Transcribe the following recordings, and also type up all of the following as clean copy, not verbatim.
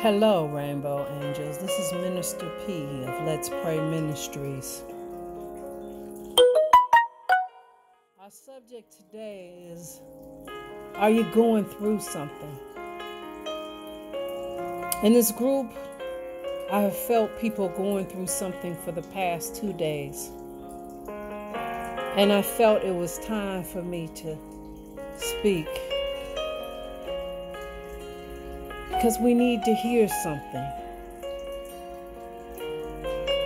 Hello, Rainbow Angels. This is Minister P of Let's Pray Ministries. Our subject today is, are you going through something? In this group, I have felt people going through something for the past 2 days. And I felt it was time for me to speak. Because we need to hear something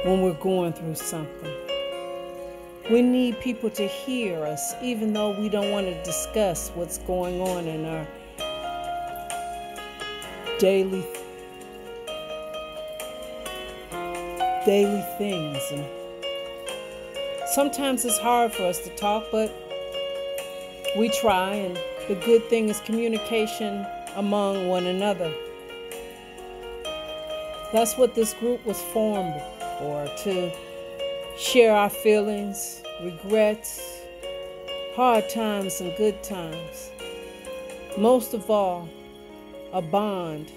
when we're going through something. We need people to hear us, even though we don't want to discuss what's going on in our daily things. And sometimes it's hard for us to talk, but we try, and the good thing is communication among one another. That's what this group was formed for, to share our feelings, regrets, hard times and good times. Most of all, a bond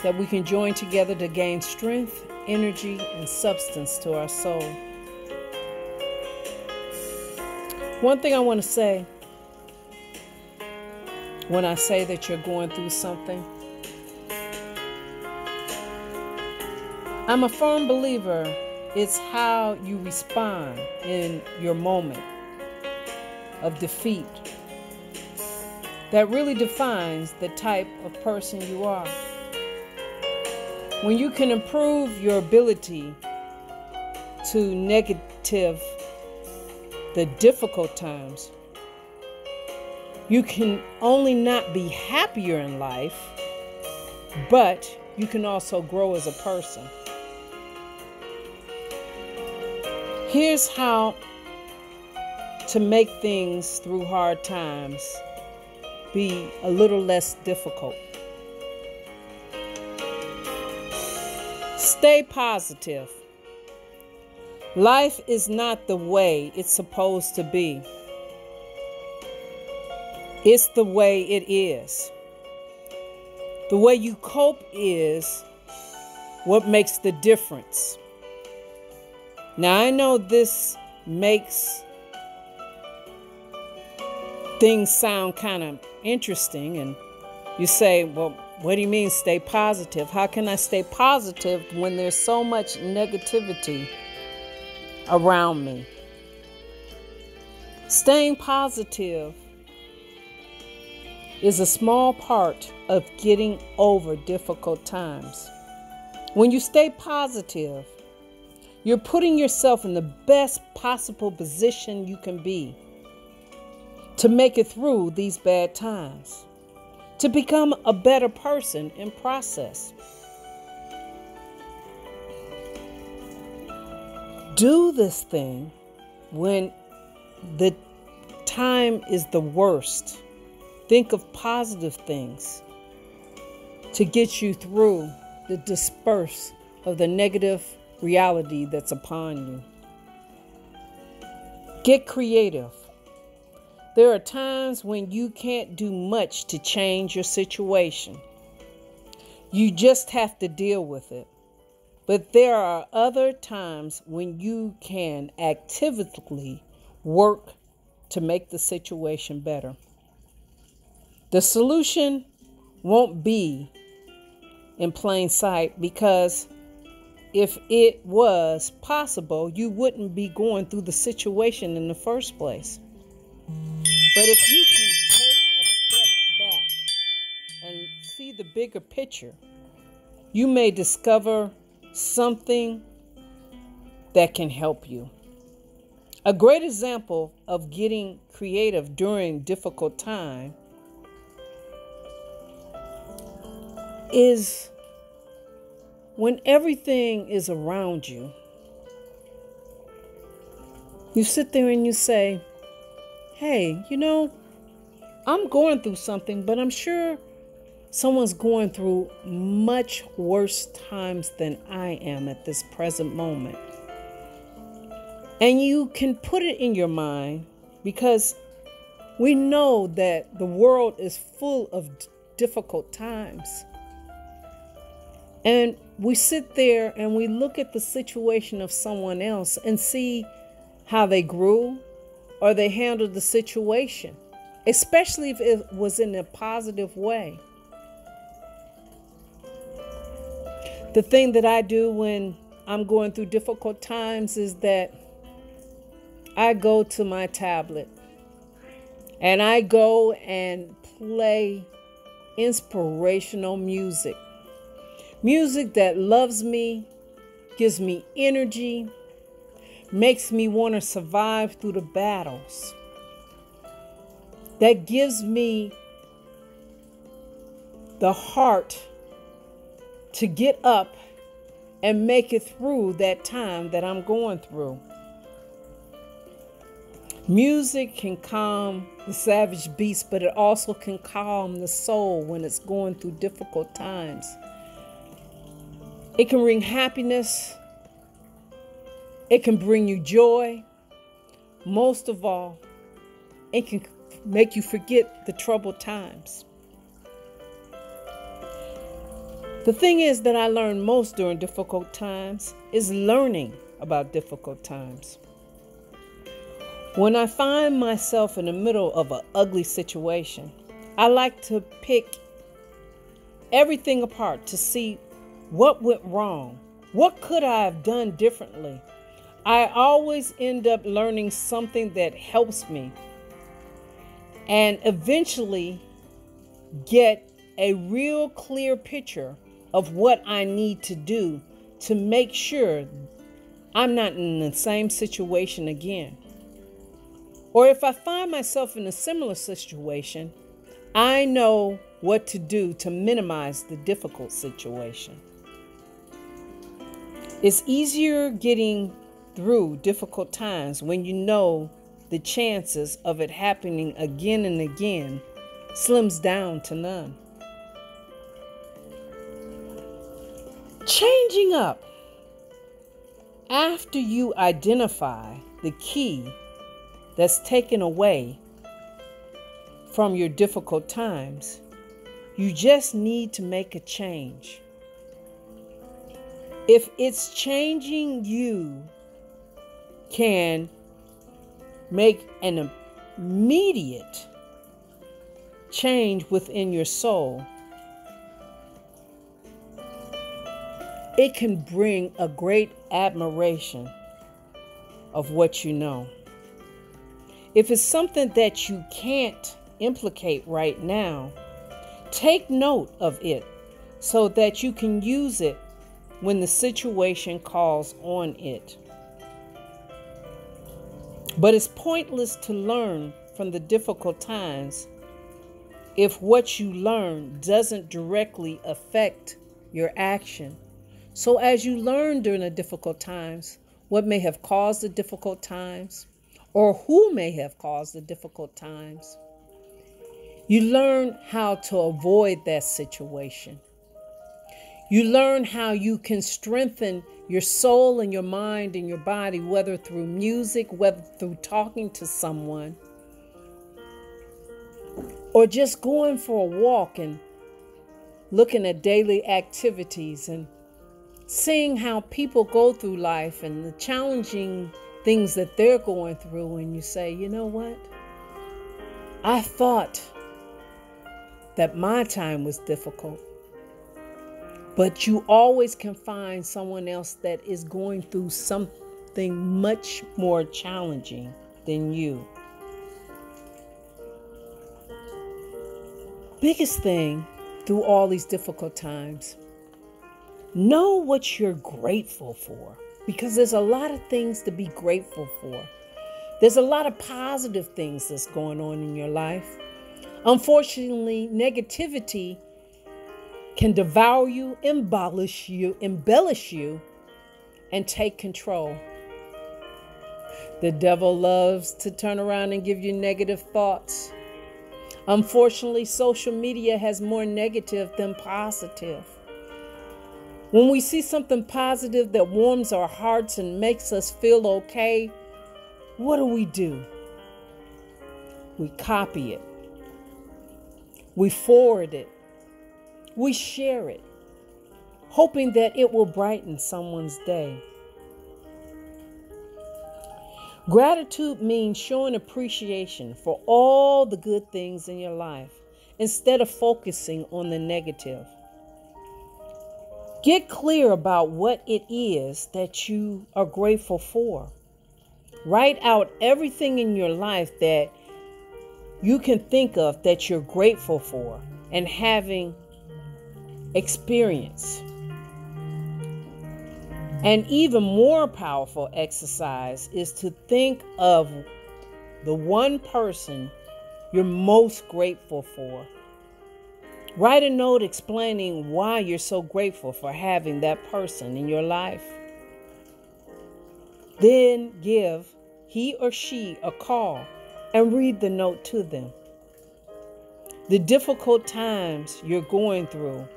that we can join together to gain strength, energy, and substance to our soul. One thing I want to say when I say that you're going through something, I'm a firm believer it's how you respond in your moment of defeat that really defines the type of person you are. When you can improve your ability to negative the difficult times, you can only not be happier in life, but you can also grow as a person. Here's how to make things through hard times be a little less difficult. Stay positive. Life is not the way it's supposed to be. It's the way it is. The way you cope is what makes the difference. Now, I know this makes things sound kind of interesting, and you say, well, what do you mean stay positive? How can I stay positive when there's so much negativity around me? Staying positive is a small part of getting over difficult times. When you stay positive, you're putting yourself in the best possible position you can be to make it through these bad times, to become a better person in process. Do this thing when the time is the worst. Think of positive things to get you through the disperse of the negative reality that's upon you. Get creative. There are times when you can't do much to change your situation. You just have to deal with it. But there are other times when you can actively work to make the situation better. The solution won't be in plain sight, because if it was possible, you wouldn't be going through the situation in the first place. But if you can take a step back and see the bigger picture, you may discover something that can help you. A great example of getting creative during difficult time is when everything is around you. You sit there and you say, hey, I'm going through something, but I'm sure someone's going through much worse times than I am at this present moment. And you can put it in your mind, because we know that the world is full of difficult times. And we sit there and we look at the situation of someone else and see how they grew or they handled the situation, especially if it was in a positive way. The thing that I do when I'm going through difficult times is that I go to my tablet and I go and play inspirational music. Music that loves me, gives me energy, makes me want to survive through the battles. That gives me the heart to get up and make it through that time that I'm going through. Music can calm the savage beast, but it also can calm the soul when it's going through difficult times. It can bring happiness. It can bring you joy. Most of all, it can make you forget the troubled times. The thing is that I learned most during difficult times is learning about difficult times. When I find myself in the middle of an ugly situation, I like to pick everything apart to see what went wrong. What could I have done differently? I always end up learning something that helps me and eventually get a real clear picture of what I need to do to make sure I'm not in the same situation again. Or if I find myself in a similar situation, I know what to do to minimize the difficult situation. It's easier getting through difficult times when you know the chances of it happening again and again slims down to none. Changing up. After you identify the key that's taken away from your difficult times, you just need to make a change. If it's changing, you can make an immediate change within your soul. It can bring a great admiration of what you know. If it's something that you can't implicate right now, take note of it so that you can use it when the situation calls on it. But it's pointless to learn from the difficult times if what you learn doesn't directly affect your action. So as you learn during the difficult times, what may have caused the difficult times, or who may have caused the difficult times, you learn how to avoid that situation. You learn how you can strengthen your soul and your mind and your body, whether through music, whether through talking to someone, or just going for a walk and looking at daily activities and seeing how people go through life and the challenging things that they're going through. And you say, you know what? I thought that my time was difficult. But you always can find someone else that is going through something much more challenging than you. Biggest thing through all these difficult times, know what you're grateful for, because there's a lot of things to be grateful for. There's a lot of positive things that's going on in your life. Unfortunately, negativity can devour you, embellish you, and take control. The devil loves to turn around and give you negative thoughts. Unfortunately, social media has more negative than positive. When we see something positive that warms our hearts and makes us feel okay, what do? We copy it. We forward it. We share it, hoping that it will brighten someone's day. Gratitude means showing appreciation for all the good things in your life instead of focusing on the negative. Get clear about what it is that you are grateful for. Write out everything in your life that you can think of that you're grateful for and having experienced. An even more powerful exercise is to think of the one person you're most grateful for. Write a note explaining why you're so grateful for having that person in your life. Then give he or she a call and read the note to them. The difficult times you're going through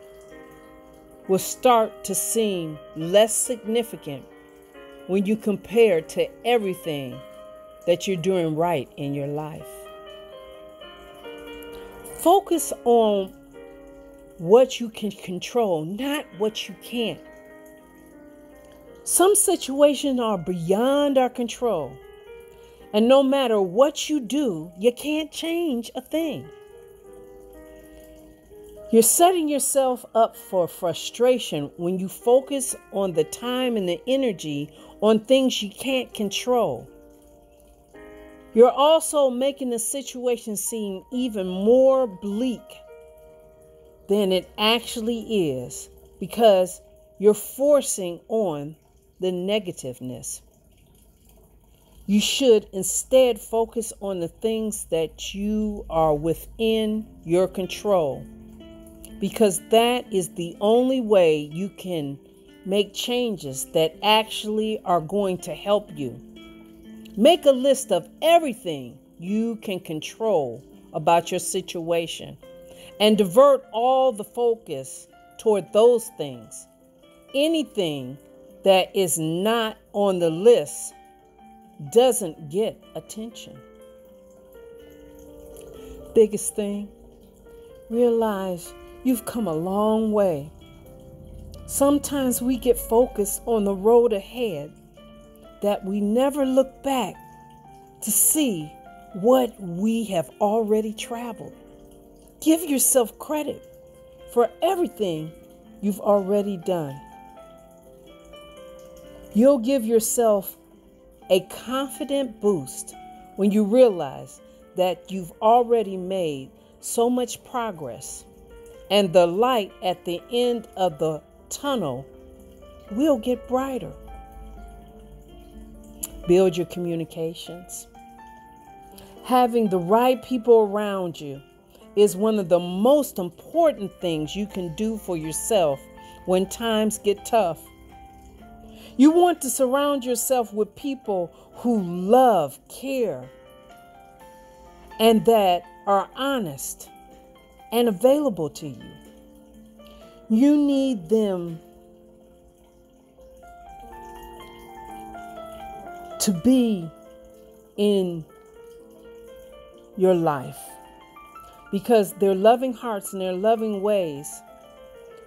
will start to seem less significant when you compare to everything that you're doing right in your life. Focus on what you can control, not what you can't. Some situations are beyond our control, and no matter what you do, you can't change a thing. You're setting yourself up for frustration when you focus on the time and the energy on things you can't control. You're also making the situation seem even more bleak than it actually is because you're forcing on the negativeness. You should instead focus on the things that you are within your control, because that is the only way you can make changes that actually are going to help you. Make a list of everything you can control about your situation and divert all the focus toward those things. Anything that is not on the list doesn't get attention. Biggest thing, realize you've come a long way. Sometimes we get focused on the road ahead that we never look back to see what we have already traveled. Give yourself credit for everything you've already done. You'll give yourself a confident boost when you realize that you've already made so much progress, and the light at the end of the tunnel will get brighter. Build your communications. Having the right people around you is one of the most important things you can do for yourself when times get tough. You want to surround yourself with people who love, care, and that are honest and available to you. You need them to be in your life, because their loving hearts and their loving ways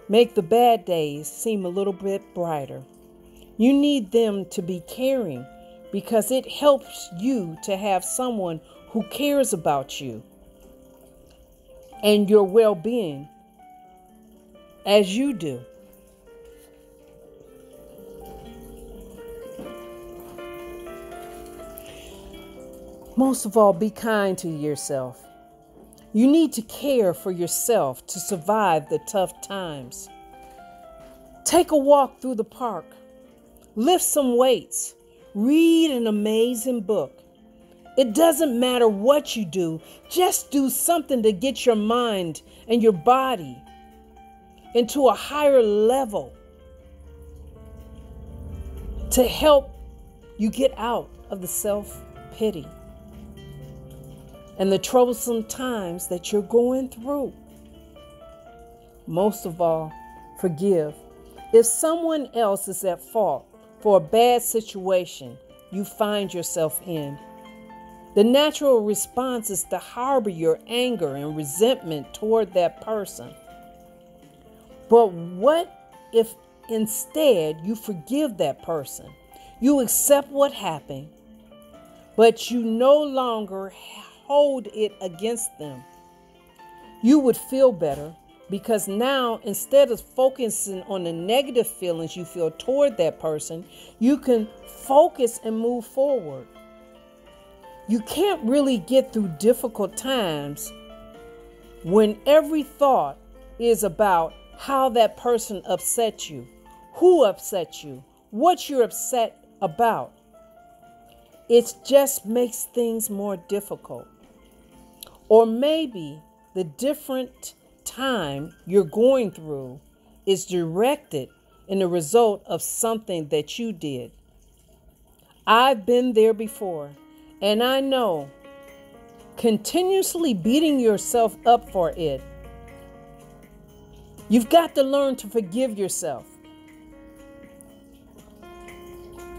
make the bad days seem a little bit brighter. You need them to be caring because it helps you to have someone who cares about you and your well-being as you do. Most of all, be kind to yourself. You need to care for yourself to survive the tough times. Take a walk through the park. Lift some weights. Read an amazing book. It doesn't matter what you do. Just do something to get your mind and your body into a higher level to help you get out of the self-pity and the troublesome times that you're going through. Most of all, forgive. If someone else is at fault for a bad situation you find yourself in, the natural response is to harbor your anger and resentment toward that person. But what if instead you forgive that person, you accept what happened, but you no longer hold it against them, you would feel better, because now instead of focusing on the negative feelings you feel toward that person, you can focus and move forward. You can't really get through difficult times when every thought is about how that person upset you, who upset you, what you're upset about. It just makes things more difficult. Or maybe the different time you're going through is directed in the result of something that you did. I've been there before, and I know continuously beating yourself up for it. You've got to learn to forgive yourself.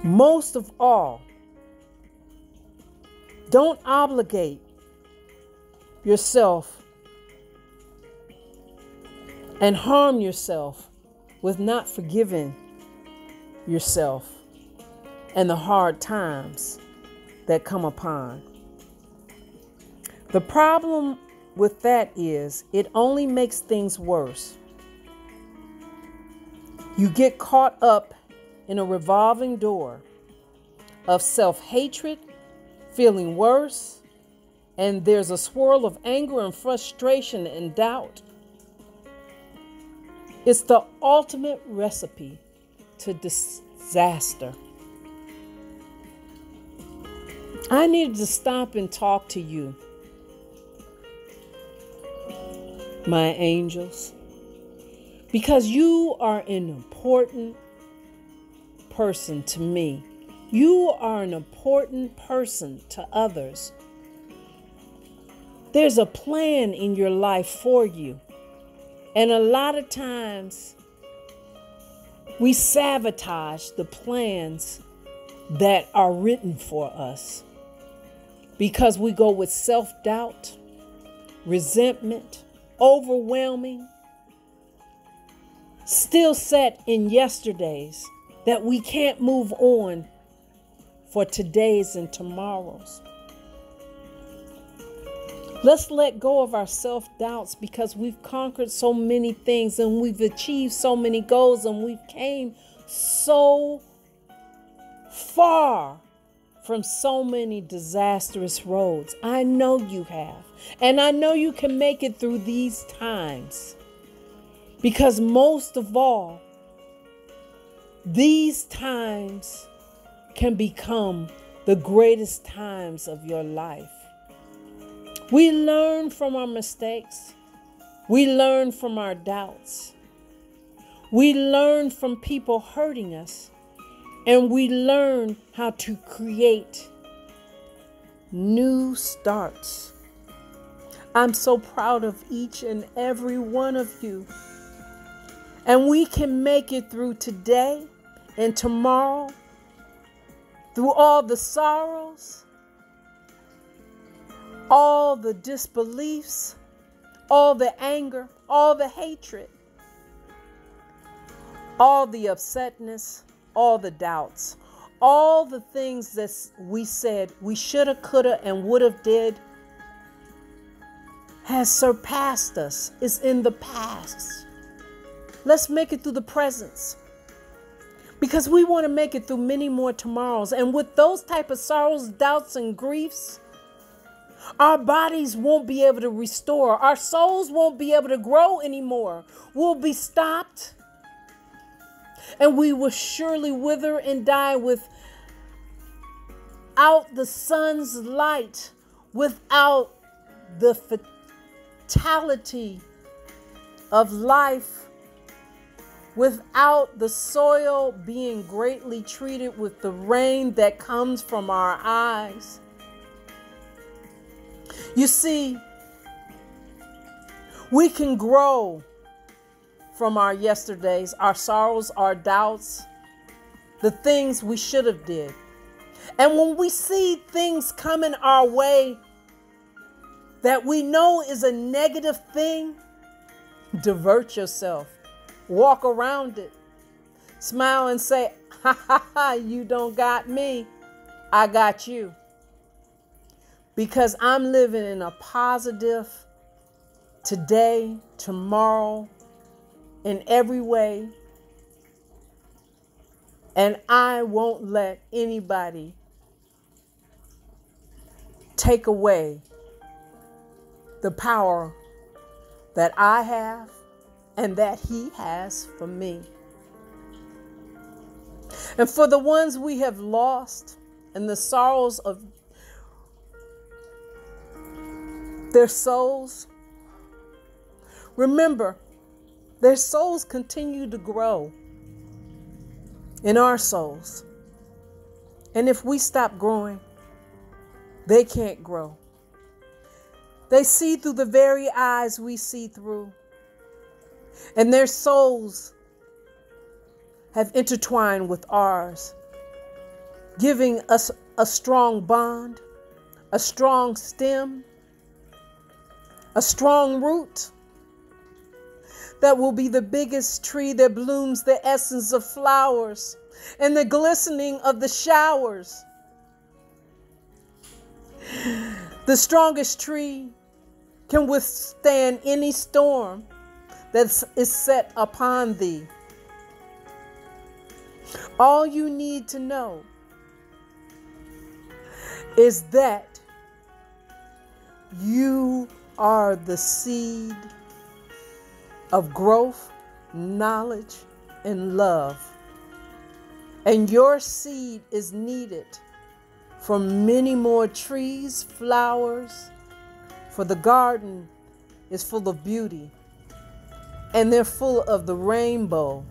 Most of all, don't obligate yourself and harm yourself with not forgiving yourself and the hard times that come upon. The problem with that is it only makes things worse. You get caught up in a revolving door of self-hatred, feeling worse, and there's a swirl of anger and frustration and doubt. It's the ultimate recipe to disaster. I needed to stop and talk to you, my angels, because you are an important person to me. You are an important person to others. There's a plan in your life for you. And a lot of times we sabotage the plans that are written for us because we go with self-doubt, resentment, overwhelming, still set in yesterdays that we can't move on for today's and tomorrow's. Let's let go of our self-doubts, because we've conquered so many things and we've achieved so many goals and we've came so far from so many disastrous roads. I know you have. And I know you can make it through these times, because most of all, these times can become the greatest times of your life. We learn from our mistakes. We learn from our doubts. We learn from people hurting us. And we learn how to create new starts. I'm so proud of each and every one of you. And we can make it through today and tomorrow, through all the sorrows, all the disbeliefs, all the anger, all the hatred, all the upsetness, all the doubts, all the things that we said we shoulda, coulda, and would have did has surpassed us. It's in the past. Let's make it through the presence, because we want to make it through many more tomorrows. And with those type of sorrows, doubts, and griefs, our bodies won't be able to restore. Our souls won't be able to grow anymore. We'll be stopped. And we will surely wither and die without the sun's light, without the vitality of life, without the soil being greatly treated with the rain that comes from our eyes. You see, we can grow from our yesterdays, our sorrows, our doubts, the things we should have did. And when we see things coming our way that we know is a negative thing, divert yourself. Walk around it. Smile and say, ha ha ha, you don't got me. I got you. Because I'm living in a positive today, tomorrow, in every way. And I won't let anybody take away the power that I have and that He has for me. And for the ones we have lost and the sorrows of their souls, remember, their souls continue to grow in our souls. And if we stop growing, they can't grow. They see through the very eyes we see through. And their souls have intertwined with ours, giving us a strong bond, a strong stem, a strong root that will be the biggest tree that blooms the essence of flowers and the glistening of the showers. The strongest tree can withstand any storm that is set upon thee. All you need to know is that you are the seed of growth, knowledge, and love. And your seed is needed for many more trees, flowers, for the garden is full of beauty, and they're full of the rainbow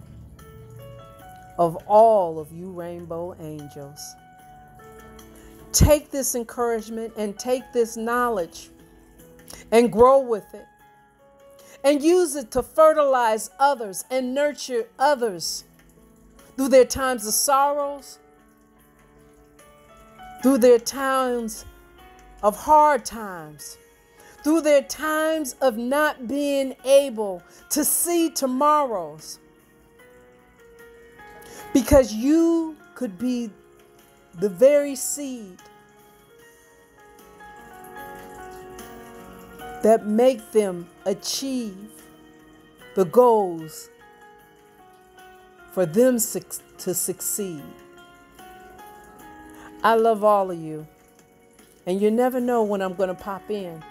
of all of you rainbow angels. Take this encouragement and take this knowledge and grow with it and use it to fertilize others and nurture others through their times of sorrows, through their times of hard times, through their times of not being able to see tomorrows. Because you could be the very seed that make them achieve the goals for them to succeed. I love all of you, and you never know when I'm going to pop in.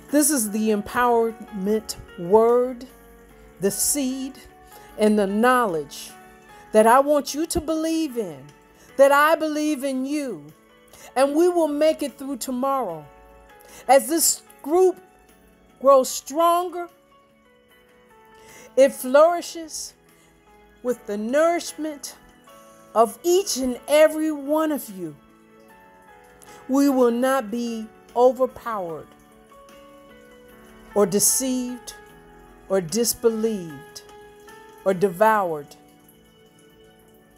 This is the empowerment word, the seed, and the knowledge that I want you to believe in, that I believe in you, and we will make it through tomorrow. As this group grows stronger, it flourishes with the nourishment of each and every one of you. We will not be overpowered or deceived or disbelieved or devoured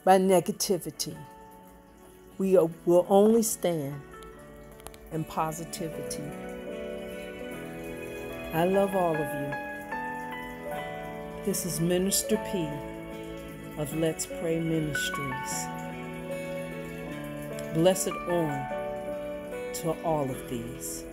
by negativity. We will only stand in positivity. I love all of you. This is Minister P of Let's Pray Ministries. Blessed on to all of these.